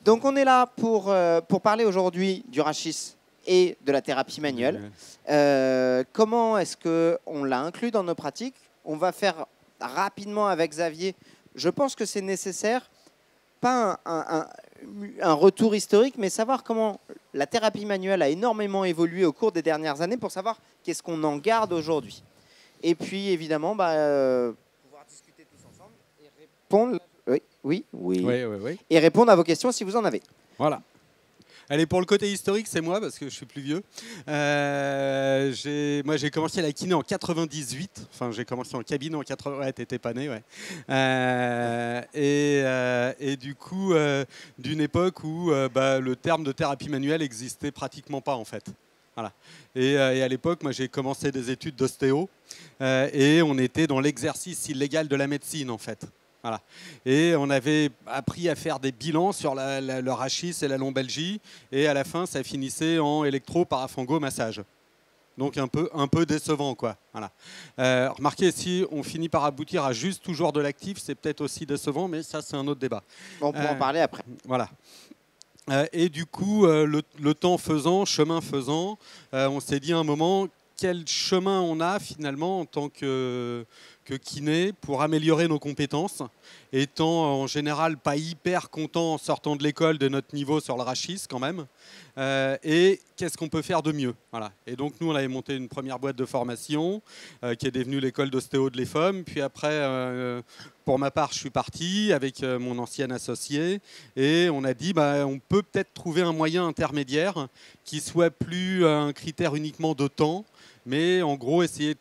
Donc on est là pour parler aujourd'hui du rachis et de la thérapie manuelle. Comment est-ce qu'on l'a inclus dans nos pratiques? On va faire rapidement avec Xavier. Je pense que c'est nécessaire, pas un retour historique, mais savoir comment la thérapie manuelle a énormément évolué au cours des dernières années pour savoir qu'est-ce qu'on en garde aujourd'hui. Et puis évidemment, pouvoir discuter tous ensemble et répondre. Oui. Et répondre à vos questions si vous en avez. Voilà. Allez, pour le côté historique, c'est moi, parce que je suis plus vieux. Moi, j'ai commencé la kiné en 98. Enfin, j'ai commencé en cabinet en 80. Ouais, t'étais pas né, ouais. Et du coup, d'une époque où le terme de thérapie manuelle existait pratiquement pas, en fait. Voilà. Et à l'époque, moi, j'ai commencé des études d'ostéo. Et on était dans l'exercice illégal de la médecine, en fait. Voilà. Et on avait appris à faire des bilans sur le rachis et la lombalgie, et à la fin, ça finissait en électro-parafango-massage. Donc un peu décevant, quoi. Voilà. Remarquez, si on finit par aboutir à juste toujours de l'actif, c'est peut-être aussi décevant, mais ça, c'est un autre débat. On pourra en parler après. Voilà. Et du coup, le temps faisant, chemin faisant, on s'est dit à un moment, quel chemin on a finalement en tant que kiné pour améliorer nos compétences, étant en général pas hyper content en sortant de l'école de notre niveau sur le rachis quand même, et qu'est-ce qu'on peut faire de mieux. Voilà. Et donc nous on avait monté une première boîte de formation qui est devenue l'école d'ostéo de l'EFOM, puis après pour ma part je suis parti avec mon ancien associé et on a dit on peut peut-être trouver un moyen intermédiaire qui soit plus un critère uniquement de temps, mais en gros essayer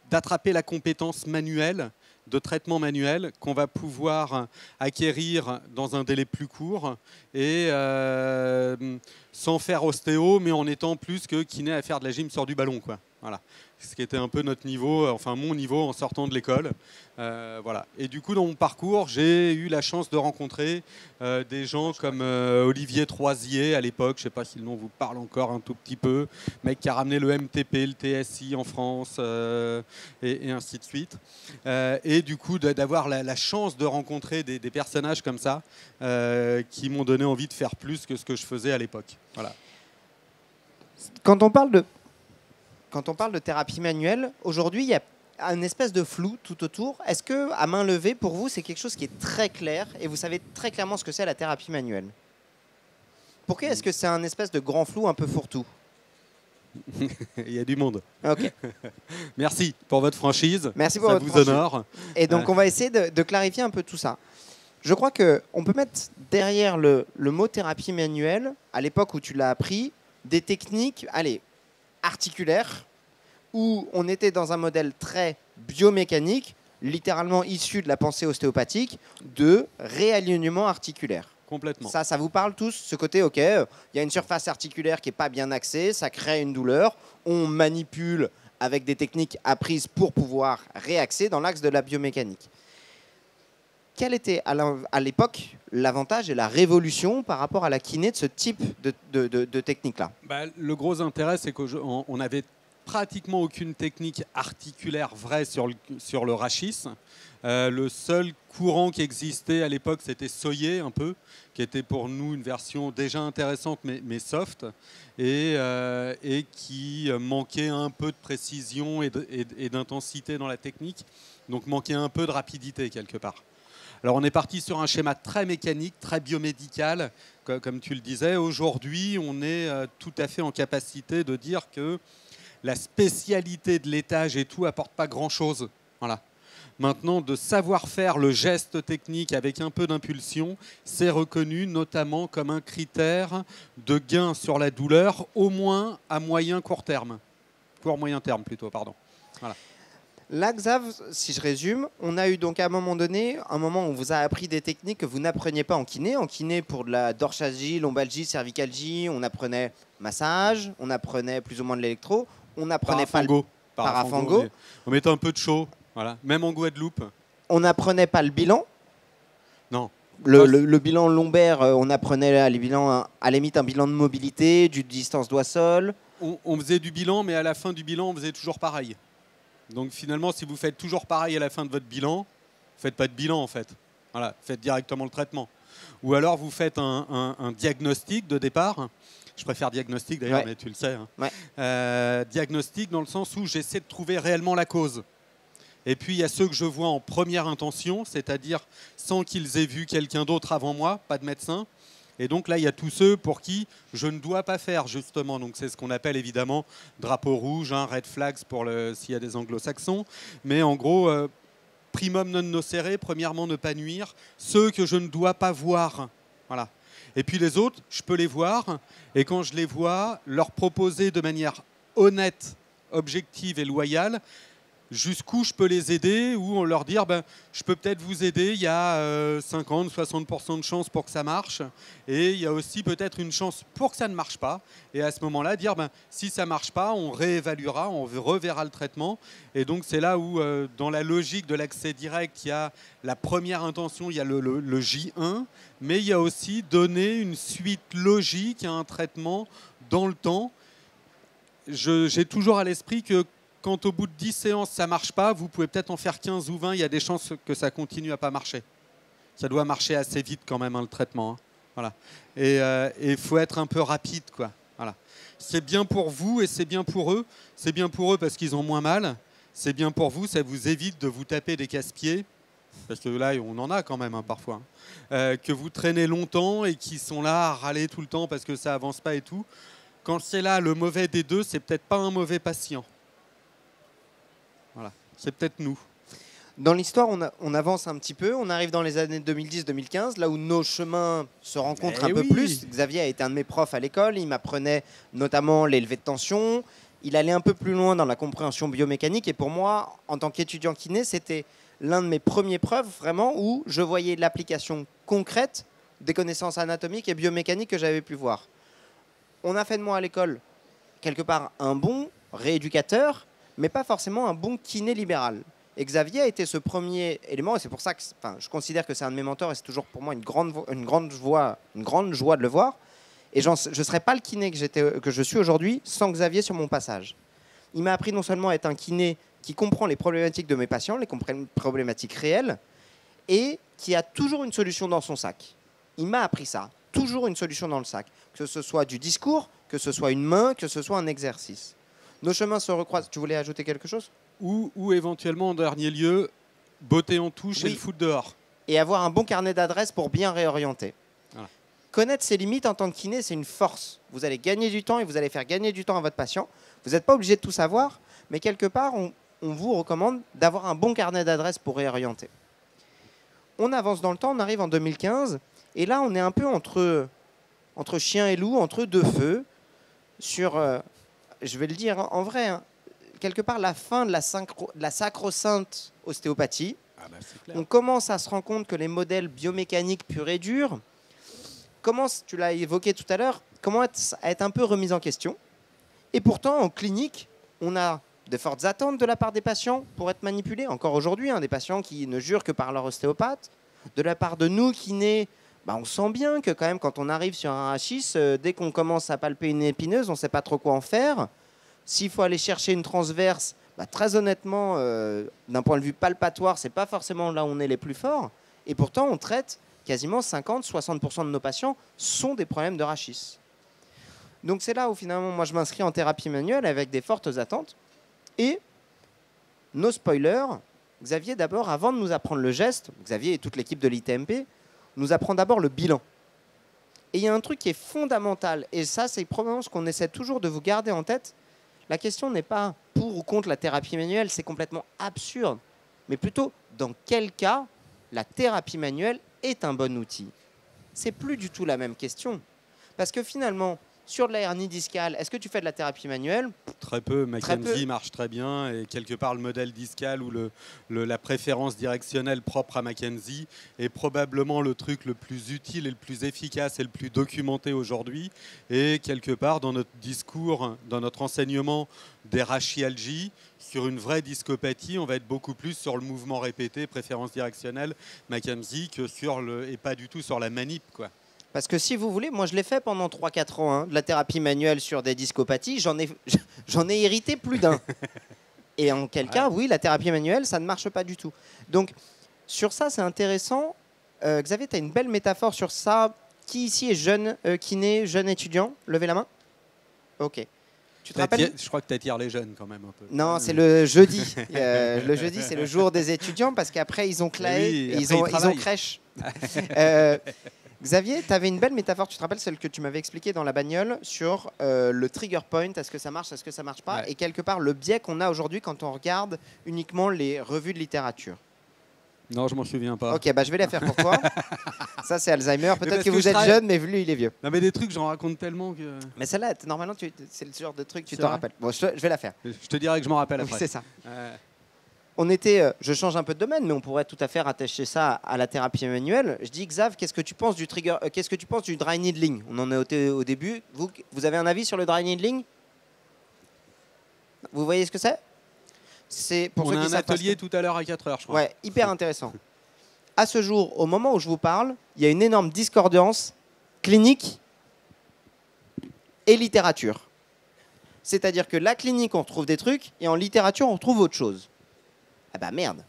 d'attraper la compétence manuelle, de traitement manuel, qu'on va pouvoir acquérir dans un délai plus court et sans faire ostéo, mais en étant plus que kiné à faire de la gym sur du ballon, quoi. Voilà. Ce qui était un peu notre niveau, enfin mon niveau en sortant de l'école. Voilà. Et du coup, dans mon parcours, j'ai eu la chance de rencontrer des gens comme Olivier Troisier à l'époque, je ne sais pas si le nom vous parle encore un tout petit peu, mec qui a ramené le MTP, le TSI en France, et ainsi de suite. Et du coup, d'avoir la chance de rencontrer des personnages comme ça qui m'ont donné envie de faire plus que ce que je faisais à l'époque. Voilà. Quand on parle de thérapie manuelle, aujourd'hui, il y a un espèce de flou tout autour. Est-ce que, à main levée, pour vous, c'est quelque chose qui est très clair et vous savez très clairement ce que c'est la thérapie manuelle? Pourquoi est-ce que c'est un espèce de grand flou un peu fourre-tout? Il y a du monde. Ok. Merci pour votre franchise. Merci pour ça votre vous franchise. honore. Et donc, on va essayer de clarifier un peu tout ça. Je crois qu'on peut mettre derrière le mot thérapie manuelle, à l'époque où tu l'as appris, des techniques, articulaires, où on était dans un modèle très biomécanique, littéralement issu de la pensée ostéopathique, de réalignement articulaire. Complètement. Ça vous parle tous, ce côté, ok, il y a une surface articulaire qui n'est pas bien axée, ça crée une douleur, on manipule avec des techniques apprises pour pouvoir réaxer dans l'axe de la biomécanique. Quel était à l'époque l'avantage et la révolution par rapport à la kiné de ce type de technique-là? Le gros intérêt, c'est qu'on n'avait pratiquement aucune technique articulaire vraie sur le rachis. Le seul courant qui existait à l'époque, c'était Soyer un peu, qui était pour nous une version déjà intéressante mais soft, et qui manquait un peu de précision et d'intensité dans la technique, donc manquait un peu de rapidité quelque part. Alors on est parti sur un schéma très mécanique, très biomédical, comme tu le disais. Aujourd'hui, on est tout à fait en capacité de dire que la spécialité de l'étage et tout apporte pas grand-chose. Voilà. Maintenant, de savoir faire le geste technique avec un peu d'impulsion, c'est reconnu notamment comme un critère de gain sur la douleur, au moins à moyen-court terme. Court-moyen terme plutôt, pardon. Voilà. Là, Xav, si je résume, on a eu donc à un moment donné, un moment où on vous a appris des techniques que vous n'appreniez pas en kiné. En kiné, pour de la dorsalgie, lombalgie, cervicalgie, on apprenait massage, on apprenait plus ou moins de l'électro, on apprenait parafango. On mettait un peu de chaud, voilà. Même en Guadeloupe. On n'apprenait pas le bilan. Non. Le bilan lombaire, on apprenait à la limite un bilan de mobilité, du distance doigt-sol. On faisait du bilan, mais à la fin du bilan, on faisait toujours pareil. Donc finalement, si vous faites toujours pareil à la fin de votre bilan, faites pas de bilan en fait. Voilà, faites directement le traitement. ou alors vous faites un diagnostic de départ. Je préfère diagnostic d'ailleurs, mais tu le sais. Hein. Diagnostic dans le sens où j'essaie de trouver réellement la cause. Et puis il y a ceux que je vois en première intention, c'est-à-dire sans qu'ils aient vu quelqu'un d'autre avant moi, pas de médecin. Et donc là, il y a tous ceux pour qui je ne dois pas faire, justement. Donc c'est ce qu'on appelle évidemment drapeau rouge, hein, red flags pour s'il y a des anglo-saxons. Mais en gros, primum non nocere, premièrement ne pas nuire. Ceux que je ne dois pas voir. Voilà. Et puis les autres, je peux les voir. Et quand je les vois, leur proposer de manière honnête, objective et loyale jusqu'où je peux les aider, ou leur dire je peux peut-être vous aider, il y a 50-60% de chances pour que ça marche, et il y a aussi peut-être une chance pour que ça ne marche pas, et à ce moment-là dire si ça ne marche pas, on réévaluera, on reverra le traitement. Et donc c'est là où dans la logique de l'accès direct, il y a la première intention, il y a le J1, mais il y a aussi donner une suite logique à un traitement dans le temps. J'ai toujours à l'esprit que quand au bout de 10 séances, ça ne marche pas, vous pouvez peut-être en faire 15 ou 20, il y a des chances que ça continue à ne pas marcher. Ça doit marcher assez vite quand même, hein, le traitement. Hein. Voilà. Et il faut être un peu rapide, quoi. Voilà. C'est bien pour vous et c'est bien pour eux. C'est bien pour eux parce qu'ils ont moins mal. C'est bien pour vous, ça vous évite de vous taper des casse-pieds. Parce que là, on en a quand même, hein, parfois. Hein. Que vous traînez longtemps et qui sont là à râler tout le temps parce que ça avance pas et tout. Quand c'est là le mauvais des deux, c'est peut-être pas un mauvais patient. Voilà, c'est peut-être nous. Dans l'histoire, on avance un petit peu. On arrive dans les années 2010-2015, là où nos chemins se rencontrent un peu plus. Xavier a été un de mes profs à l'école. Il m'apprenait notamment l'élevé de tension. Il allait un peu plus loin dans la compréhension biomécanique. Et pour moi, en tant qu'étudiant kiné, c'était l'un de mes premiers preuves vraiment où je voyais l'application concrète des connaissances anatomiques et biomécaniques que j'avais pu voir. On a fait de moi à l'école, quelque part, un bon rééducateur, mais pas forcément un bon kiné libéral. Et Xavier a été ce premier élément, et c'est pour ça que je considère que c'est un de mes mentors, et c'est toujours pour moi une grande joie de le voir. Et je ne serais pas le kiné que je suis aujourd'hui sans Xavier sur mon passage. Il m'a appris non seulement à être un kiné qui comprend les problématiques de mes patients, les problématiques réelles, et qui a toujours une solution dans son sac. Il m'a appris ça, toujours une solution dans le sac, que ce soit du discours, que ce soit une main, que ce soit un exercice. Nos chemins se recroisent. Tu voulais ajouter quelque chose ? Ou éventuellement, en dernier lieu, botter en touche et le foutre dehors. Et avoir un bon carnet d'adresses pour bien réorienter. Voilà. Connaître ses limites en tant que kiné, c'est une force. Vous allez gagner du temps et vous allez faire gagner du temps à votre patient. Vous n'êtes pas obligé de tout savoir, mais quelque part, on vous recommande d'avoir un bon carnet d'adresses pour réorienter. On avance dans le temps, on arrive en 2015, et là, on est un peu entre chien et loup, entre deux feux, sur... je vais le dire en vrai, hein, quelque part la fin de la sacro-sainte ostéopathie. On commence à se rendre compte que les modèles biomécaniques purs et durs commencent, tu l'as évoqué tout à l'heure, commencent à être un peu remis en question. Et pourtant, en clinique, on a de fortes attentes de la part des patients pour être manipulés. Encore aujourd'hui, hein, des patients qui ne jurent que par leur ostéopathe. De la part de nous, kinés, on sent bien que quand même, quand on arrive sur un rachis, dès qu'on commence à palper une épineuse, on ne sait pas trop quoi en faire. S'il faut aller chercher une transverse, très honnêtement, d'un point de vue palpatoire, ce n'est pas forcément là où on est les plus forts. Et pourtant, on traite quasiment 50-60% de nos patients sont des problèmes de rachis. Donc c'est là où finalement, moi, je m'inscris en thérapie manuelle avec des fortes attentes. Et, no spoiler, Xavier, d'abord, avant de nous apprendre le geste, Xavier et toute l'équipe de l'ITMP, nous apprend d'abord le bilan. Et il y a un truc qui est fondamental, et ça, c'est probablement ce qu'on essaie toujours de vous garder en tête. La question n'est pas pour ou contre la thérapie manuelle, c'est complètement absurde, mais plutôt dans quel cas la thérapie manuelle est un bon outil. C'est plus du tout la même question. Parce que finalement, sur de la hernie discale, est-ce que tu fais de la thérapie manuelle ? Très peu. Mackenzie marche très bien. Et quelque part, le modèle discal ou la préférence directionnelle propre à Mackenzie est probablement le truc le plus utile et le plus efficace et le plus documenté aujourd'hui. Et quelque part, dans notre discours, dans notre enseignement des rachialgies, sur une vraie discopathie, on va être beaucoup plus sur le mouvement répété, préférence directionnelle, Mackenzie, et pas du tout sur la manip, quoi. Parce que si vous voulez, moi je l'ai fait pendant 3-4 ans, hein, de la thérapie manuelle sur des discopathies, j'en ai irrité plus d'un. Et en quel cas, oui, la thérapie manuelle, ça ne marche pas du tout. Donc sur ça, c'est intéressant Xavier, tu as une belle métaphore sur ça. Qui ici est jeune kiné, jeune étudiant? Levez la main. Ok. Tu te rappelles? Je crois que tu attires les jeunes quand même un peu. Non, c'est le jeudi. Le jeudi, c'est le jour des étudiants parce qu'après, ils ont claé, Oui, et ils ont crèche. Xavier, tu avais une belle métaphore, tu te rappelles celle que tu m'avais expliquée dans la bagnole sur le trigger point, est-ce que ça marche, est-ce que ça marche pas, ouais. et quelque part le biais qu'on a aujourd'hui quand on regarde uniquement les revues de littérature. Non, je m'en souviens pas. Ok, bah, je vais la faire pour toi. Ça, c'est Alzheimer. Peut-être que vous êtes jeune, mais lui, il est vieux. Non, mais des trucs, j'en raconte tellement que... Mais celle-là, normalement, c'est le genre de truc que tu C'est t'en vrai rappelles. Bon, je vais la faire. Je te dirai que je m'en rappelle après. C'est ça. Je change un peu de domaine, mais on pourrait tout à fait rattacher ça à la thérapie manuelle. Je dis, Xav, qu'est-ce que tu penses du trigger, qu'est-ce que tu penses du dry needling? On en est au début. Vous avez un avis sur le dry needling? Vous voyez ce que c'est? C'est pour on ceux a qui un savent pas atelier ce que- tout à l'heure à 4h, je crois. Ouais, hyper intéressant. À ce jour, au moment où je vous parle, il y a une énorme discordance clinique et littérature. C'est-à-dire que la clinique, on retrouve des trucs, et en littérature, on retrouve autre chose. Ah bah merde.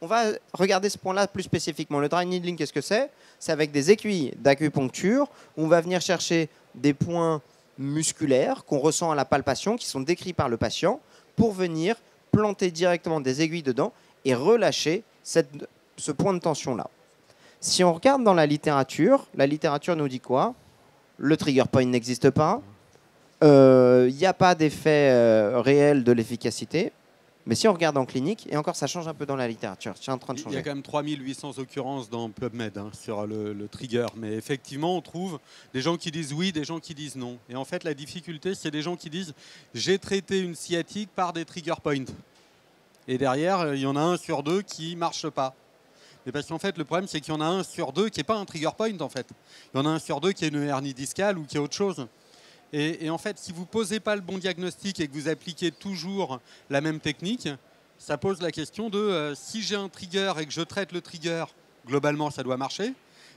On va regarder ce point-là plus spécifiquement. Le dry needling, qu'est-ce que c'est? C'est avec des aiguilles d'acupuncture. On va venir chercher des points musculaires qu'on ressent à la palpation, qui sont décrits par le patient, pour venir planter directement des aiguilles dedans et relâcher ce point de tension-là. Si on regarde dans la littérature nous dit quoi? Le trigger point n'existe pas. Il n'y a pas d'effet réel de l'efficacité. Mais si on regarde en clinique, et encore ça change un peu dans la littérature, c'est en train de Il y changer. a quand même 3800 occurrences dans PubMed sur le trigger. Mais effectivement, on trouve des gens qui disent oui, des gens qui disent non. Et en fait, la difficulté, c'est des gens qui disent j'ai traité une sciatique par des trigger points. Et derrière, il y en a 1 sur 2 qui ne marche pas. Mais parce qu'en fait, le problème, c'est qu'il y en a 1 sur 2 qui n'est pas un trigger point, en fait. Il y en a 1 sur 2 qui est une hernie discale ou qui est autre chose. Et en fait, si vous ne posez pas le bon diagnostic et que vous appliquez toujours la même technique, ça pose la question de si j'ai un trigger et que je traite le trigger, globalement, ça doit marcher.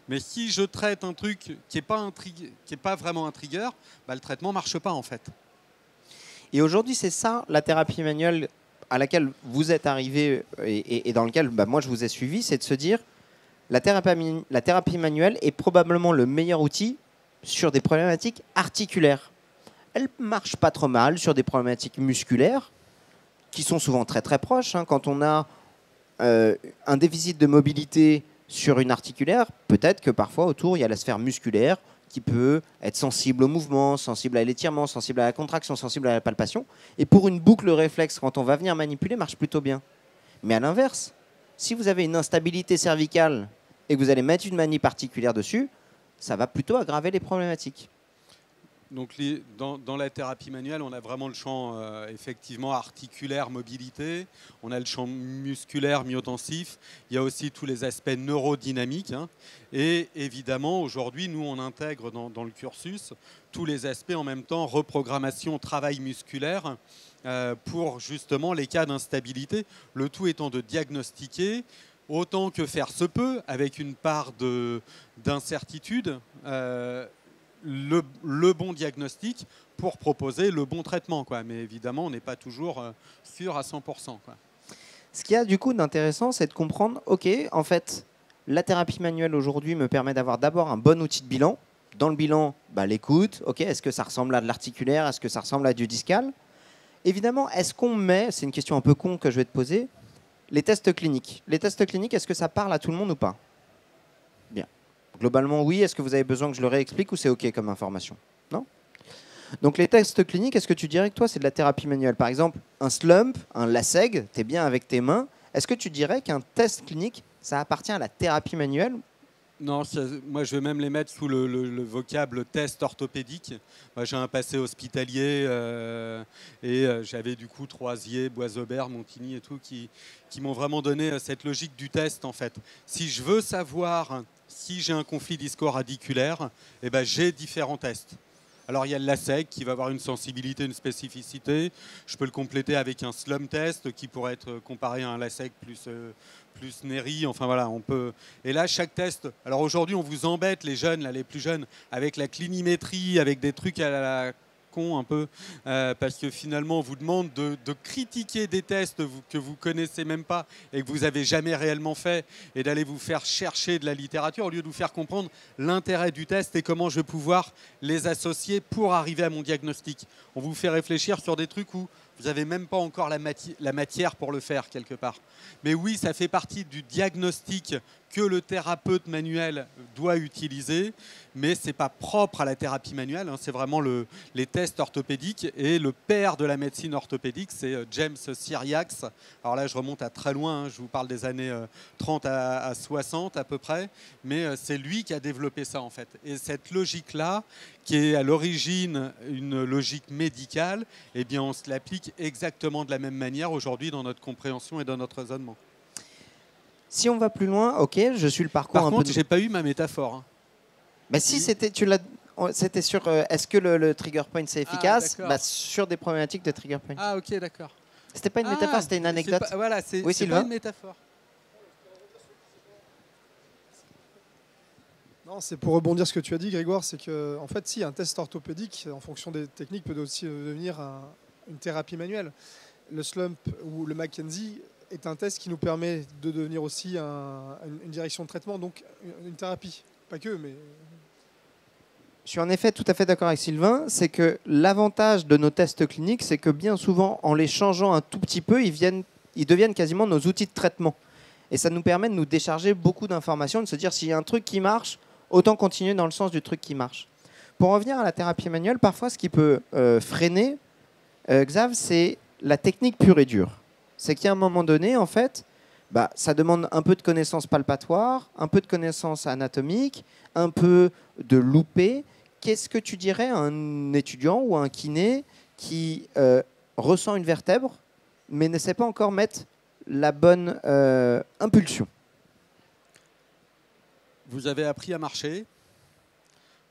Mais si je traite un truc qui n'est pas vraiment un trigger, bah, le traitement ne marche pas, en fait. Et aujourd'hui, c'est ça, la thérapie manuelle à laquelle vous êtes arrivé et dans laquelle moi je vous ai suivi, c'est de se dire la thérapie manuelle est probablement le meilleur outil sur des problématiques articulaires. Elle marche pas trop mal sur des problématiques musculaires qui sont souvent très très proches. Quand on a un déficit de mobilité sur une articulaire, peut-être que parfois autour il y a la sphère musculaire qui peut être sensible au mouvement, sensible à l'étirement, sensible à la contraction, sensible à la palpation. Et pour une boucle réflexe, quand on va venir manipuler, marche plutôt bien. Mais à l'inverse, si vous avez une instabilité cervicale et que vous allez mettre une manie particulière dessus, ça va plutôt aggraver les problématiques. Donc dans la thérapie manuelle, on a vraiment le champ effectivement articulaire, mobilité. On a le champ musculaire, myotensif. Il y a aussi tous les aspects neurodynamiques. Et évidemment, aujourd'hui, nous, on intègre dans le cursus tous les aspects en même temps, reprogrammation, travail musculaire, pour justement les cas d'instabilité. Le tout étant de diagnostiquer autant que faire se peut, avec une part d'incertitude, le bon diagnostic pour proposer le bon traitement, quoi. Mais évidemment, on n'est pas toujours sûr à 100%, quoi. Ce qu'il y a du coup d'intéressant, c'est de comprendre, ok, en fait, la thérapie manuelle aujourd'hui me permet d'avoir d'abord un bon outil de bilan. Dans le bilan, l'écoute, ok, est-ce que ça ressemble à de l'articulaire, est-ce que ça ressemble à du discal? Évidemment, est-ce qu'on met, c'est une question un peu con que je vais te poser, les tests cliniques. Les tests cliniques, est-ce que ça parle à tout le monde ou pas? Bien. Globalement, oui. Est-ce que vous avez besoin que je le réexplique ou c'est OK comme information? Non? Donc les tests cliniques, est-ce que tu dirais que toi, c'est de la thérapie manuelle? Par exemple, un slump, un LASEG, tu es bien avec tes mains. Est-ce que tu dirais qu'un test clinique, ça appartient à la thérapie manuelle? Non, moi je vais même les mettre sous le vocable test orthopédique. Moi, j'ai un passé hospitalier et j'avais du coup Troisier, Boiseaubert, Montigny et tout qui m'ont vraiment donné cette logique du test en fait. Si je veux savoir si j'ai un conflit disco-radiculaire, j'ai différents tests. Alors il y a le LASEG qui va avoir une sensibilité, une spécificité. Je peux le compléter avec un SLUM test qui pourrait être comparé à un LASEG plus NERI. Enfin voilà, on peut. Et là, chaque test. Alors aujourd'hui, on vous embête les jeunes, là, les plus jeunes, avec la clinimétrie, avec des trucs à la con un peu, parce que finalement on vous demande de critiquer des tests que vous connaissez même pas et que vous avez jamais réellement fait, et d'aller vous faire chercher de la littérature au lieu de vous faire comprendre l'intérêt du test et comment je vais pouvoir les associer pour arriver à mon diagnostic. On vous fait réfléchir sur des trucs où vous n'avez même pas encore la matière pour le faire quelque part. Mais oui, ça fait partie du diagnostic que le thérapeute manuel doit utiliser, mais ce n'est pas propre à la thérapie manuelle, hein, c'est vraiment les tests orthopédiques. Et le père de la médecine orthopédique, c'est James Cyriax. Alors là, je remonte à très loin, hein, je vous parle des années 30 à 60 à peu près, mais c'est lui qui a développé ça en fait. Et cette logique-là, qui est à l'origine une logique médicale, eh bien, on se l'applique exactement de la même manière aujourd'hui dans notre compréhension et dans notre raisonnement. Si on va plus loin, ok, je suis le parcours Par un contre, peu... j'ai pas eu ma métaphore. Hein. Mais si c'était, c'était sur est-ce que le trigger point c'est efficace, sur des problématiques de trigger point. Ah ok, d'accord. C'était pas une métaphore, c'était une anecdote. Voilà, c'est oui, pas une métaphore. Non, c'est pour rebondir ce que tu as dit, Grégoire, c'est que en fait, si un test orthopédique, en fonction des techniques, peut aussi devenir une thérapie manuelle. Le slump ou le McKenzie est un test qui nous permet de devenir aussi une direction de traitement, donc une thérapie. Pas que, mais... Je suis en effet tout à fait d'accord avec Sylvain, c'est que l'avantage de nos tests cliniques, c'est que bien souvent, en les changeant un tout petit peu, ils deviennent quasiment nos outils de traitement. Et ça nous permet de nous décharger beaucoup d'informations, de se dire s'il y a un truc qui marche, autant continuer dans le sens du truc qui marche. Pour revenir à la thérapie manuelle, parfois ce qui peut freiner, Xav, c'est la technique pure et dure. C'est qu'à un moment donné, en fait, ça demande un peu de connaissances palpatoires, un peu de connaissances anatomiques, un peu de loupé. Qu'est-ce que tu dirais à un étudiant ou à un kiné qui ressent une vertèbre, mais ne sait pas encore mettre la bonne impulsion? Vous avez appris à marcher,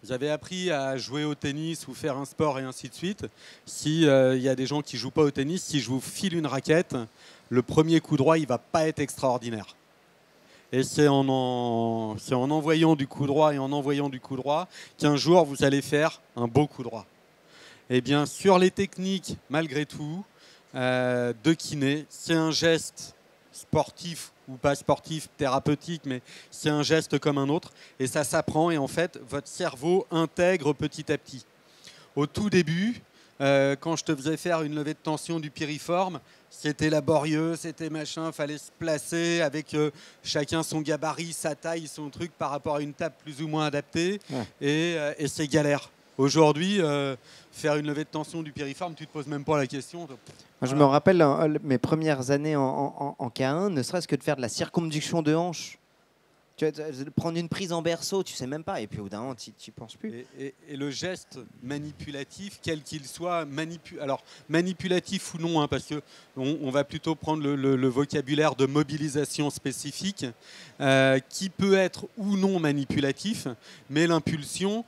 vous avez appris à jouer au tennis ou faire un sport et ainsi de suite. S'il y a des gens qui ne jouent pas au tennis, si je vous file une raquette, le premier coup droit, il ne va pas être extraordinaire. Et c'est en envoyant du coup droit et en envoyant du coup droit qu'un jour, vous allez faire un beau coup droit. Eh bien, sur les techniques, malgré tout, de kiné, c'est un geste sportif ou pas sportif, thérapeutique, mais c'est un geste comme un autre. Et ça s'apprend et en fait, votre cerveau intègre petit à petit. Au tout début, quand je te faisais faire une levée de tension du piriforme, c'était laborieux, c'était machin, fallait se placer avec chacun son gabarit, sa taille, son truc par rapport à une table plus ou moins adaptée. Ouais. Et c'est galère. Aujourd'hui, faire une levée de tension du piriforme, tu ne te poses même pas la question. Je me rappelle mes premières années en K1, ne serait-ce que de faire de la circonduction de hanche. Tu vois, prendre une prise en berceau, tu sais même pas. Et puis au bout d'un moment, tu n'y penses plus. Et le geste manipulatif, quel qu'il soit, alors manipulatif ou non, hein, parce qu'on va plutôt prendre le vocabulaire de mobilisation spécifique, qui peut être ou non manipulatif, mais l'impulsion...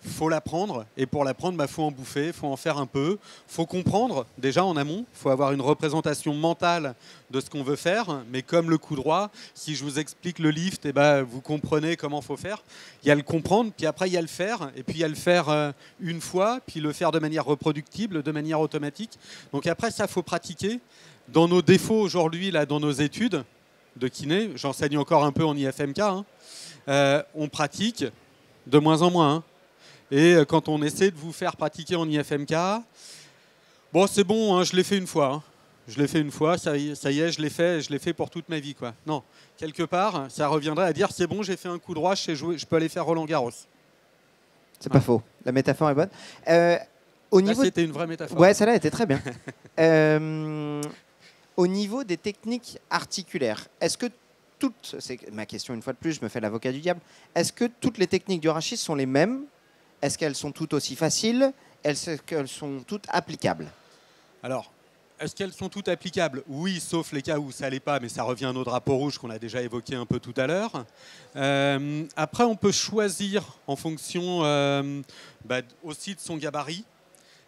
faut l'apprendre, et pour l'apprendre, faut en bouffer, faut en faire un peu, faut comprendre déjà en amont, faut avoir une représentation mentale de ce qu'on veut faire, mais comme le coup droit, si je vous explique le lift, vous comprenez comment faut faire. Il y a le comprendre, puis après il y a le faire, et puis il y a le faire une fois, puis le faire de manière reproductible, de manière automatique. Donc après ça, faut pratiquer. Dans nos défauts aujourd'hui, là, dans nos études de kiné, j'enseigne encore un peu en IFMK, hein, on pratique de moins en moins, hein. Et quand on essaie de vous faire pratiquer en IFMK, bon, c'est bon, hein, je l'ai fait une fois. Hein. Je l'ai fait une fois, ça y est, je l'ai fait pour toute ma vie, quoi. Non, quelque part, ça reviendrait à dire, c'est bon, j'ai fait un coup droit, je sais jouer, je peux aller faire Roland-Garros. C'est pas faux, la métaphore est bonne. C'était une vraie métaphore. Ouais, celle-là était très bien. Au niveau des techniques articulaires, est-ce que c'est ma question une fois de plus, je me fais l'avocat du diable, est-ce que toutes les techniques du rachis sont les mêmes ? Est-ce qu'elles sont toutes aussi faciles ? Est-ce qu'elles sont toutes applicables ? Alors, est-ce qu'elles sont toutes applicables ? Oui, sauf les cas où ça ne l'est pas, mais ça revient à nos drapeaux rouges qu'on a déjà évoqués un peu tout à l'heure. Après, on peut choisir en fonction aussi de son gabarit,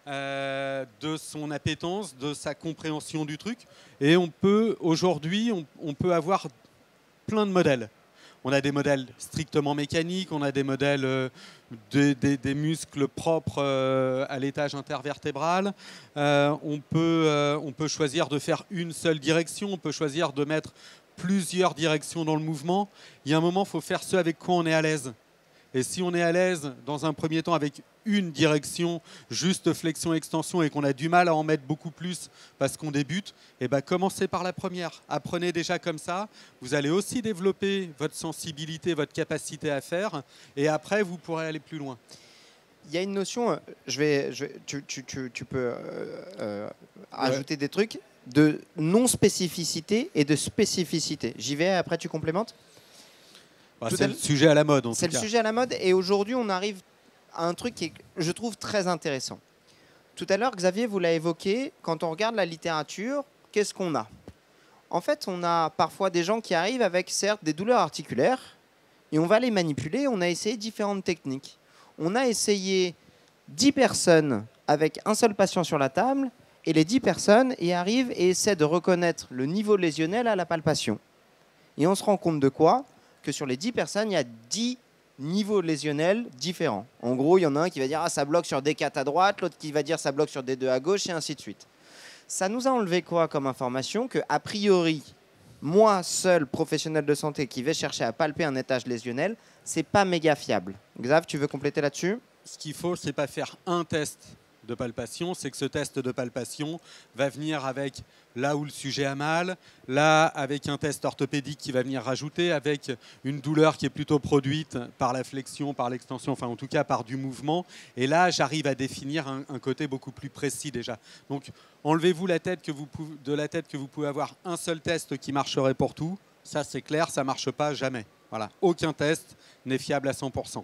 de son appétence, de sa compréhension du truc. Et on peut, aujourd'hui, on peut avoir plein de modèles. On a des modèles strictement mécaniques, on a des modèles des muscles propres à l'étage intervertébral. On peut choisir de faire une seule direction, on peut choisir de mettre plusieurs directions dans le mouvement. Il y a un moment, il faut faire ce avec quoi on est à l'aise. Et si on est à l'aise, dans un premier temps, avec une direction, juste flexion-extension, et qu'on a du mal à en mettre beaucoup plus parce qu'on débute, eh ben, commencez par la première. Apprenez déjà comme ça. Vous allez aussi développer votre sensibilité, votre capacité à faire. Et après, vous pourrez aller plus loin. Il y a une notion, tu peux ajouter des trucs, de non-spécificité et de spécificité. J'y vais, après tu complémentes. C'est le sujet à la mode, en tout cas. C'est le sujet à la mode, et aujourd'hui, on arrive à un truc qui est, je trouve, très intéressant. Tout à l'heure, Xavier, vous l'avez évoqué, quand on regarde la littérature, qu'est-ce qu'on a? En fait, on a parfois des gens qui arrivent avec, certes, des douleurs articulaires, et on va les manipuler. On a essayé différentes techniques. On a essayé 10 personnes avec un seul patient sur la table, et les 10 personnes y arrivent et essaient de reconnaître le niveau lésionnel à la palpation. Et on se rend compte de quoi? Que sur les 10 personnes, il y a 10 niveaux lésionnels différents. En gros, il y en a un qui va dire « Ah, ça bloque sur D4 à droite », l'autre qui va dire « Ça bloque sur D2 à gauche », et ainsi de suite. Ça nous a enlevé quoi comme information? Que, a priori, moi, seul professionnel de santé qui vais chercher à palper un étage lésionnel, c'est pas méga fiable. Xav, tu veux compléter là-dessus? Ce qu'il faut, c'est pas faire un test de palpation, c'est que ce test de palpation va venir avec là où le sujet a mal, là avec un test orthopédique qui va venir rajouter, avec une douleur qui est plutôt produite par la flexion, par l'extension, enfin en tout cas par du mouvement. Et là, j'arrive à définir un côté beaucoup plus précis déjà. Donc, enlevez-vous la tête de la tête que vous pouvez avoir un seul test qui marcherait pour tout. Ça, c'est clair, ça ne marche pas jamais. Voilà. Aucun test n'est fiable à 100%.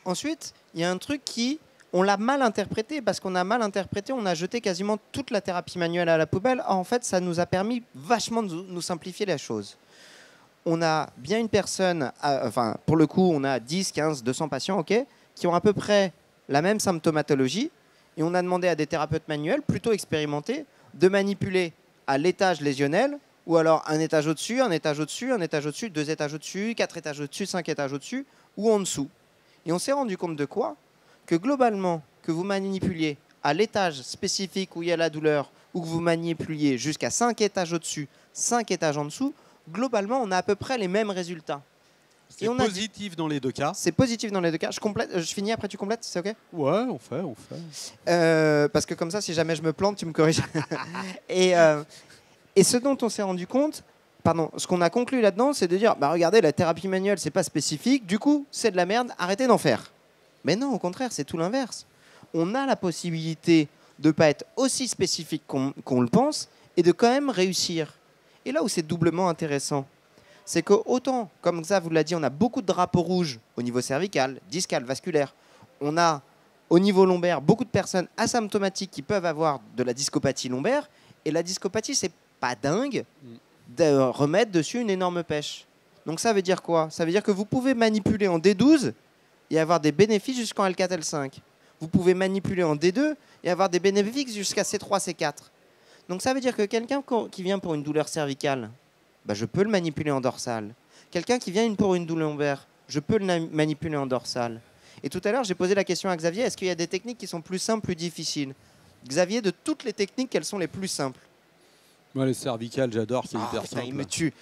Ensuite, il y a un truc qui... On l'a mal interprété, parce qu'on a mal interprété, on a jeté quasiment toute la thérapie manuelle à la poubelle. En fait, ça nous a permis vachement de nous simplifier la chose. On a bien une personne, enfin, pour le coup, on a 10, 15, 200 patients, ok, qui ont à peu près la même symptomatologie, et on a demandé à des thérapeutes manuels, plutôt expérimentés, de manipuler à l'étage lésionnel, ou alors un étage au-dessus, un étage au-dessus, un étage au-dessus, 2 étages au-dessus, 4 étages au-dessus, 5 étages au-dessus, ou en dessous. Et on s'est rendu compte de quoi? Que globalement, que vous manipuliez à l'étage spécifique où il y a la douleur, ou que vous manipuliez jusqu'à 5 étages au-dessus, 5 étages en dessous, globalement, on a à peu près les mêmes résultats. C'est positif dans les deux cas. C'est positif dans les deux cas. Je finis, après tu complètes, c'est OK? Ouais, on fait. Parce que comme ça, si jamais je me plante, tu me corriges. et ce dont on s'est rendu compte, ce qu'on a conclu là-dedans, c'est de dire, bah regardez, la thérapie manuelle, c'est pas spécifique, du coup, c'est de la merde, arrêtez d'en faire. Mais non, au contraire, c'est tout l'inverse. On a la possibilité de ne pas être aussi spécifique qu'on le pense et de quand même réussir. Et là où c'est doublement intéressant, c'est que autant, comme ça vous l'a dit, on a beaucoup de drapeaux rouges au niveau cervical, discal, vasculaire. On a au niveau lombaire beaucoup de personnes asymptomatiques qui peuvent avoir de la discopathie lombaire. Et la discopathie, c'est pas dingue de remettre dessus une énorme pêche. Donc ça veut dire quoi? Ça veut dire que vous pouvez manipuler en D12 et avoir des bénéfices jusqu'en L4, L5. Vous pouvez manipuler en D2 et avoir des bénéfices jusqu'à C3, C4. Donc ça veut dire que quelqu'un qui vient pour une douleur cervicale, bah, je peux le manipuler en dorsale. Quelqu'un qui vient pour une douleur lombaire, je peux le manipuler en dorsale. Et tout à l'heure, j'ai posé la question à Xavier, est-ce qu'il y a des techniques qui sont plus simples, plus difficiles? Xavier, de toutes les techniques, quelles sont les plus simples? Moi, les cervicales, j'adore, c'est hyper putain, simple. il me tue.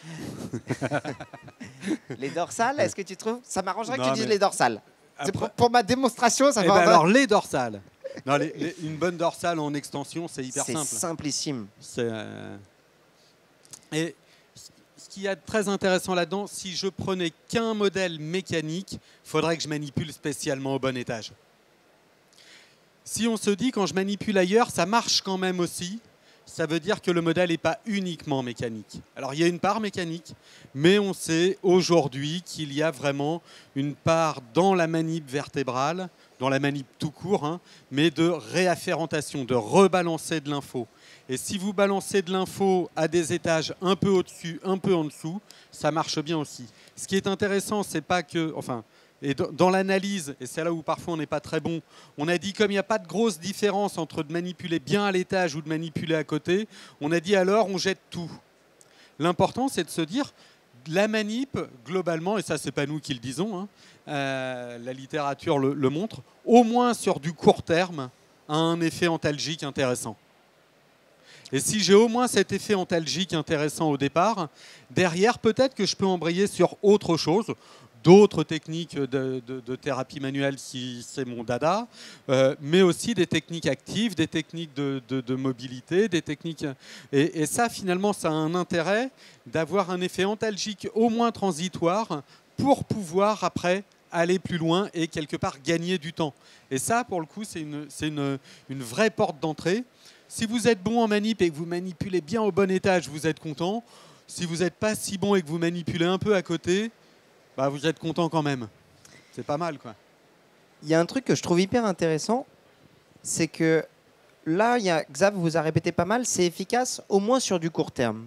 Les dorsales, est-ce que tu trouves? Ça m'arrangerait que tu dises les dorsales. Après... Pour ma démonstration, ça va... alors, les dorsales. Non, une bonne dorsale en extension, c'est hyper simple. C'est simplissime. Et ce qu'il y a de très intéressant là-dedans, si je prenais qu'un modèle mécanique, il faudrait que je manipule spécialement au bon étage. Si on se dit, quand je manipule ailleurs, ça marche quand même aussi, ça veut dire que le modèle n'est pas uniquement mécanique. Alors, il y a une part mécanique, mais on sait aujourd'hui qu'il y a vraiment une part dans la manip vertébrale, dans la manip tout court, mais de réafférentation, de rebalancer de l'info. Et si vous balancez de l'info à des étages un peu au-dessus, un peu en dessous, ça marche bien aussi. Ce qui est intéressant, c'est pas que... Et dans l'analyse, et c'est là où parfois on n'est pas très bon, on a dit comme il n'y a pas de grosse différence entre de manipuler bien à l'étage ou de manipuler à côté, on a dit alors on jette tout. L'important c'est de se dire, la manip, globalement, et ça, c'est pas nous qui le disons, hein, la littérature le montre, au moins sur du court terme, a un effet antalgique intéressant. Et si j'ai au moins cet effet antalgique intéressant au départ, derrière, peut-être que je peux embrayer sur autre chose, d'autres techniques de thérapie manuelle si c'est mon dada, mais aussi des techniques actives, des techniques de mobilité, des techniques... Et ça, finalement, ça a un intérêt d'avoir un effet antalgique au moins transitoire pour pouvoir, après, aller plus loin et, quelque part, gagner du temps. Et ça, pour le coup, c'est une vraie porte d'entrée. Si vous êtes bon en manip et que vous manipulez bien au bon étage, vous êtes content. Si vous n'êtes pas si bon et que vous manipulez un peu à côté, bah vous êtes content quand même. C'est pas mal, quoi. Il y a un truc que je trouve hyper intéressant, c'est que là, Xav vous a répété pas mal, c'est efficace au moins sur du court terme.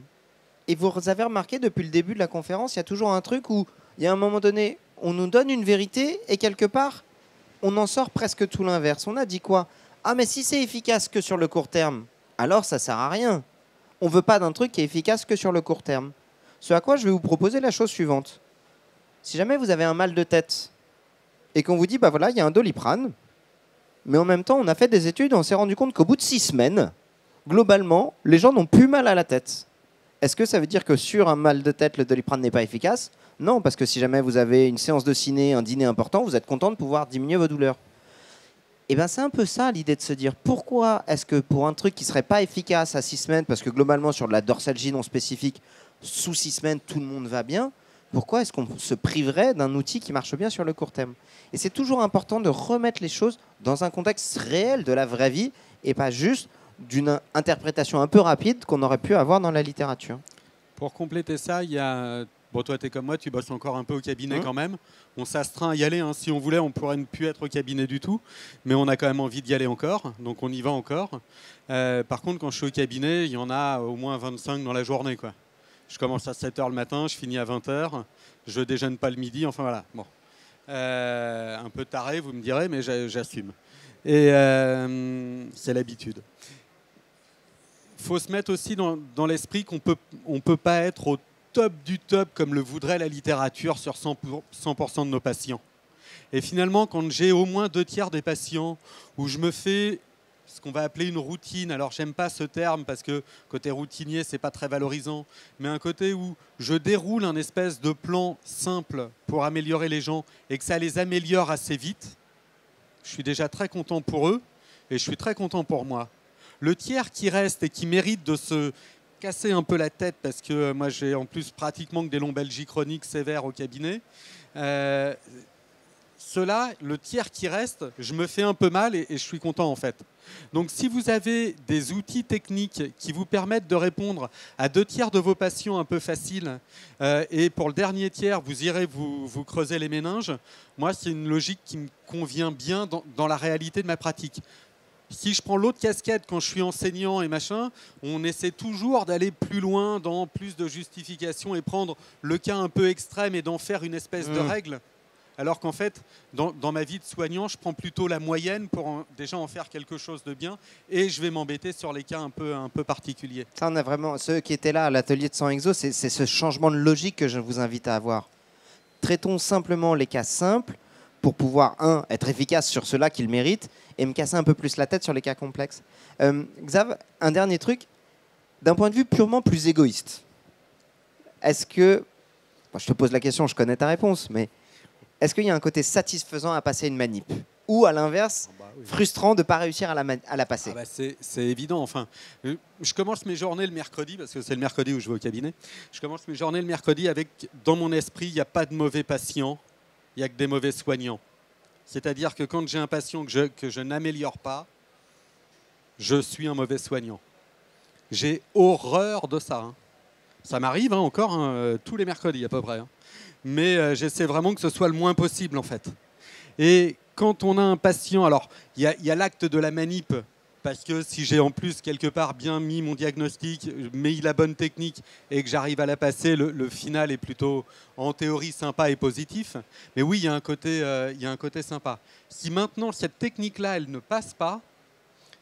Et vous avez remarqué, depuis le début de la conférence, il y a toujours un truc où, il y a un moment donné, on nous donne une vérité et quelque part, on en sort presque tout l'inverse. On a dit quoi ? Ah, mais si c'est efficace que sur le court terme, alors ça sert à rien. On ne veut pas d'un truc qui est efficace que sur le court terme. Ce à quoi je vais vous proposer la chose suivante. Si jamais vous avez un mal de tête et qu'on vous dit, bah voilà, il y a un Doliprane, mais en même temps, on a fait des études et on s'est rendu compte qu'au bout de 6 semaines, globalement, les gens n'ont plus mal à la tête. Est-ce que ça veut dire que sur un mal de tête, le Doliprane n'est pas efficace ? Non, parce que si jamais vous avez une séance de ciné, un dîner important, vous êtes content de pouvoir diminuer vos douleurs. Et bien c'est un peu ça l'idée de se dire pourquoi est-ce que pour un truc qui ne serait pas efficace à 6 semaines, parce que globalement sur de la dorsalgie non spécifique, sous 6 semaines tout le monde va bien, pourquoi est-ce qu'on se priverait d'un outil qui marche bien sur le court terme ? Et c'est toujours important de remettre les choses dans un contexte réel de la vraie vie et pas juste d'une interprétation un peu rapide qu'on aurait pu avoir dans la littérature. Pour compléter ça, il y a... Bon, toi, tu es comme moi, tu bosses encore un peu au cabinet quand même. On s'astreint à y aller. Hein. Si on voulait, on pourrait ne plus être au cabinet du tout. Mais on a quand même envie d'y aller encore. Donc, on y va encore. Par contre, quand je suis au cabinet, il y en a au moins 25 dans la journée, quoi. Je commence à 7h le matin, je finis à 20h. Je déjeune pas le midi. Enfin, voilà. Bon. Un peu taré, vous me direz, mais j'assume. Et c'est l'habitude. Il faut se mettre aussi dans l'esprit qu'on peut pas être au top du top comme le voudrait la littérature sur 100% de nos patients. Et finalement, quand j'ai au moins 2/3 des patients où je me fais ce qu'on va appeler une routine, alors j'aime pas ce terme parce que côté routinier, c'est pas très valorisant, mais un côté où je déroule un espèce de plan simple pour améliorer les gens et que ça les améliore assez vite, je suis déjà très content pour eux et je suis très content pour moi. Le tiers qui reste et qui mérite de se casser un peu la tête parce que moi j'ai en plus pratiquement que des lombalgies chroniques sévères au cabinet. Cela, le tiers qui reste, je me fais un peu mal et je suis content en fait. Donc si vous avez des outils techniques qui vous permettent de répondre à 2/3 de vos patients un peu faciles et pour le dernier tiers, vous irez vous creuser les méninges, moi c'est une logique qui me convient bien dans la réalité de ma pratique. Si je prends l'autre casquette quand je suis enseignant et machin, on essaie toujours d'aller plus loin dans plus de justification et prendre le cas un peu extrême et d'en faire une espèce de règle. Alors qu'en fait, dans ma vie de soignant, je prends plutôt la moyenne pour déjà en faire quelque chose de bien et je vais m'embêter sur les cas un peu particuliers. Ça, on a vraiment, ceux qui étaient là à l'atelier de 100 exo, c'est ce changement de logique que je vous invite à avoir. Traitons simplement les cas simples pour pouvoir, être efficace sur ceux-là qu'ils méritent et me casser un peu plus la tête sur les cas complexes. Xav, un dernier truc, d'un point de vue purement plus égoïste, est-ce que, je te pose la question, je connais ta réponse, mais est-ce qu'il y a un côté satisfaisant à passer une manip ? Ou à l'inverse, frustrant de ne pas réussir à la passer ? C'est évident. Enfin, je commence mes journées le mercredi, parce que c'est le mercredi où je vais au cabinet. Je commence mes journées le mercredi avec, dans mon esprit, il n'y a pas de mauvais patients, il n'y a que des mauvais soignants. C'est-à-dire que quand j'ai un patient que je n'améliore pas, je suis un mauvais soignant. J'ai horreur de ça. Hein. Ça m'arrive encore tous les mercredis à peu près. Hein. Mais j'essaie vraiment que ce soit le moins possible en fait. Et quand on a un patient, alors il y a l'acte de la manip, parce que si j'ai en plus quelque part bien mis mon diagnostic, mis la bonne technique et que j'arrive à la passer, le final est plutôt en théorie sympa et positif. Mais oui, il y a un côté sympa. Si maintenant cette technique-là, elle ne passe pas,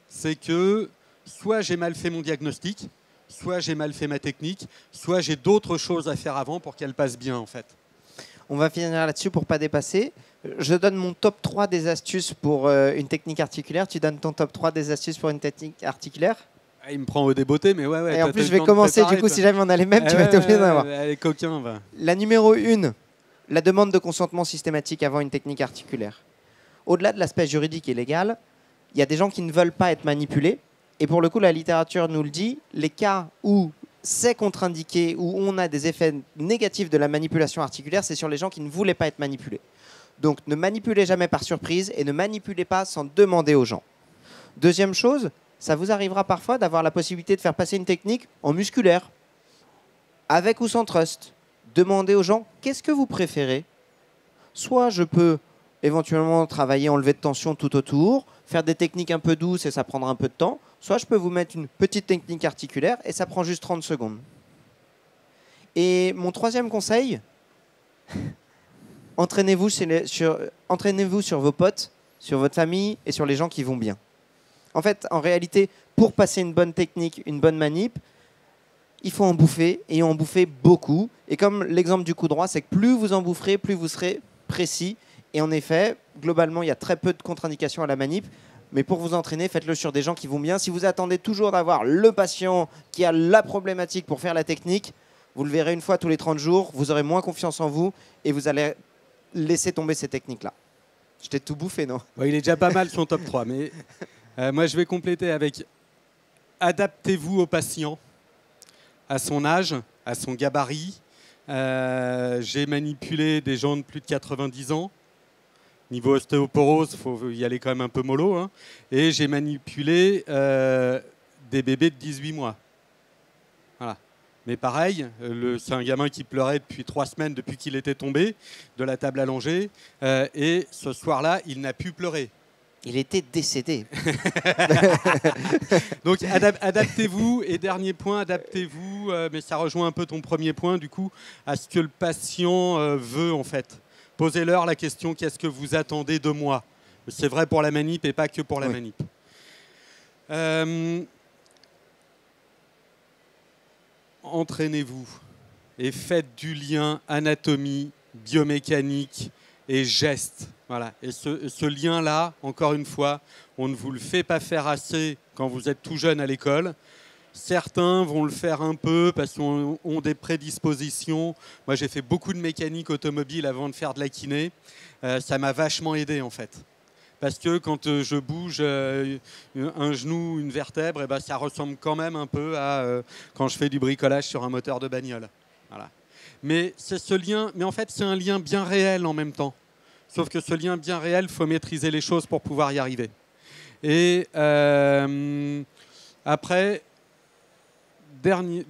c'est que soit j'ai mal fait mon diagnostic, soit j'ai mal fait ma technique, soit j'ai d'autres choses à faire avant pour qu'elle passe bien en fait. On va finir là-dessus pour ne pas dépasser. Je donne mon top 3 des astuces pour une technique articulaire. Tu donnes ton top 3 des astuces pour une technique articulaire. Il me prend au débeauté, mais ouais. Et en plus, je vais commencer. Du coup, si jamais on a les mêmes, tu vas être obligé d'en avoir. Les coquins, va. La numéro 1, la demande de consentement systématique avant une technique articulaire. Au-delà de l'aspect juridique et légal, il y a des gens qui ne veulent pas être manipulés. Et pour le coup, la littérature nous le dit, les cas où c'est contre-indiqué, où on a des effets négatifs de la manipulation articulaire, c'est sur les gens qui ne voulaient pas être manipulés. Donc ne manipulez jamais par surprise et ne manipulez pas sans demander aux gens. Deuxième chose, ça vous arrivera parfois d'avoir la possibilité de faire passer une technique en musculaire, avec ou sans trust. Demandez aux gens, qu'est-ce que vous préférez? Soit je peux éventuellement travailler enlever de tension tout autour, faire des techniques un peu douces et ça prendra un peu de temps, soit je peux vous mettre une petite technique articulaire et ça prend juste 30 secondes. Et mon troisième conseil, entraînez-vous sur vos potes, sur votre famille et sur les gens qui vont bien. En fait, en réalité, pour passer une bonne technique, une bonne manip, il faut en bouffer et en bouffer beaucoup. Et comme l'exemple du coup droit, c'est que plus vous en boufferez, plus vous serez précis. Et en effet, globalement, il y a très peu de contre-indications à la manip. Mais pour vous entraîner, faites-le sur des gens qui vont bien. Si vous attendez toujours d'avoir le patient qui a la problématique pour faire la technique, vous le verrez une fois tous les 30 jours, vous aurez moins confiance en vous et vous allez laisser tomber ces techniques-là. Je t'ai tout bouffé, non? Bon, il est déjà pas mal son top 3, mais moi je vais compléter avec adaptez-vous au patient, à son âge, à son gabarit. J'ai manipulé des gens de plus de 90 ans. Niveau ostéoporose, il faut y aller quand même un peu mollo. Hein. Et j'ai manipulé des bébés de 18 mois. Voilà. Mais pareil, c'est un gamin qui pleurait depuis 3 semaines depuis qu'il était tombé de la table allongée. Et ce soir-là, il n'a pu pleurer. Il était décédé. Donc adaptez-vous. Et dernier point, adaptez-vous, mais ça rejoint un peu ton premier point, du coup, à ce que le patient veut en fait. Posez-leur la question, qu'est-ce que vous attendez de moi? C'est vrai pour la manip et pas que pour la manip. Entraînez-vous et faites du lien anatomie, biomécanique et geste. Voilà. Et ce lien-là, encore une fois, on ne vous le fait pas faire assez quand vous êtes tout jeune à l'école. Certains vont le faire un peu parce qu'ils ont des prédispositions. Moi, j'ai fait beaucoup de mécanique automobile avant de faire de la kiné. Ça m'a vachement aidé, en fait. Parce que quand je bouge un genou, une vertèbre, et ben, ça ressemble quand même un peu à quand je fais du bricolage sur un moteur de bagnole. Voilà. Mais c'est ce lien, mais en fait, c'est un lien bien réel en même temps. Sauf que ce lien bien réel, il faut maîtriser les choses pour pouvoir y arriver. Et après,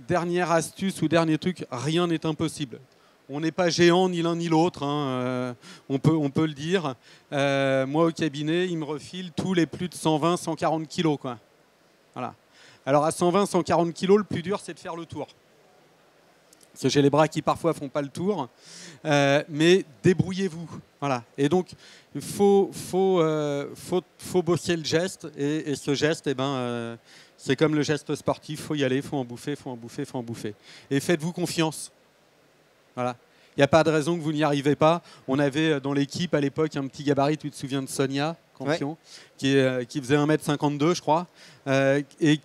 dernière astuce ou dernier truc, rien n'est impossible. On n'est pas géant ni l'un ni l'autre, hein, on peut le dire. Moi, au cabinet, ils me refilent tous les plus de 120, 140 kilos. Quoi. Voilà. Alors, à 120, 140 kilos, le plus dur, c'est de faire le tour. Parce que j'ai les bras qui, parfois, ne font pas le tour. Mais débrouillez-vous. Voilà. Et donc, il faut bosser le geste. Et ce geste, eh ben, c'est comme le geste sportif. Il faut y aller, il faut en bouffer, il faut en bouffer, il faut en bouffer. Et faites-vous confiance. Voilà. Il n'y a pas de raison que vous n'y arrivez pas. On avait dans l'équipe à l'époque un petit gabarit, tu te souviens de Sonia Campion, qui faisait 1m52, je crois, et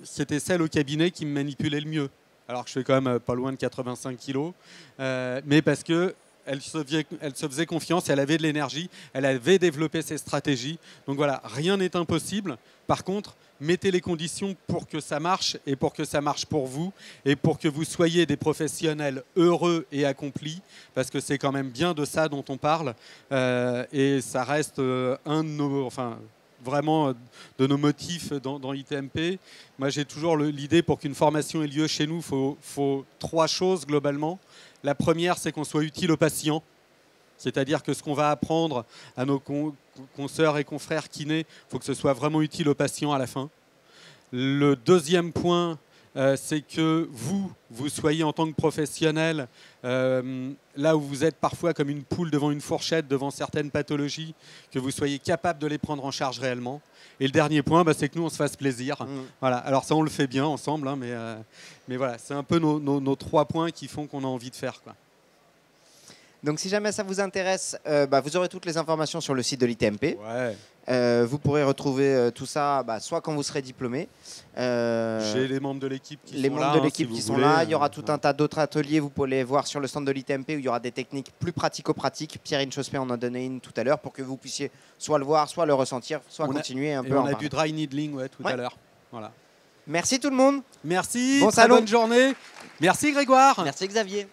c'était celle au cabinet qui me manipulait le mieux. Alors que je fais quand même pas loin de 85 kilos, mais parce que elle se faisait confiance, elle avait de l'énergie, elle avait développé ses stratégies. Donc voilà, rien n'est impossible. Par contre, mettez les conditions pour que ça marche et pour que ça marche pour vous et pour que vous soyez des professionnels heureux et accomplis, parce que c'est quand même bien de ça dont on parle. Et ça reste un de nos... vraiment de nos motifs dans ITMP. Moi, j'ai toujours l'idée, pour qu'une formation ait lieu chez nous, il faut 3 choses globalement. La première, c'est qu'on soit utile aux patients. C'est-à-dire que ce qu'on va apprendre à nos consoeurs et confrères kinés, il faut que ce soit vraiment utile aux patients à la fin. Le deuxième point, c'est que vous soyez en tant que professionnel, là où vous êtes parfois comme une poule devant une fourchette, devant certaines pathologies, que vous soyez capable de les prendre en charge réellement. Et le dernier point, c'est que nous, on se fasse plaisir. Voilà. Alors ça, on le fait bien ensemble, hein, mais voilà, c'est un peu nos 3 points qui font qu'on a envie de faire, quoi. Donc si jamais ça vous intéresse, vous aurez toutes les informations sur le site de l'ITMP. Ouais. Vous pourrez retrouver tout ça soit quand vous serez diplômé. J'ai les membres de l'équipe qui sont là. Les membres de l'équipe si qui vous sont voulez. là. Il y aura tout un tas d'autres ateliers. Vous pouvez les voir sur le stand de l'ITMP où il y aura des techniques plus pratico-pratiques. Pierre Inchospé en a donné une tout à l'heure pour que vous puissiez soit le voir, soit le ressentir, soit continuer un peu. On a du dry needling tout à l'heure. Voilà. Merci tout le monde. Merci. Bon très salon. bonne journée. Merci Grégoire. Merci Xavier.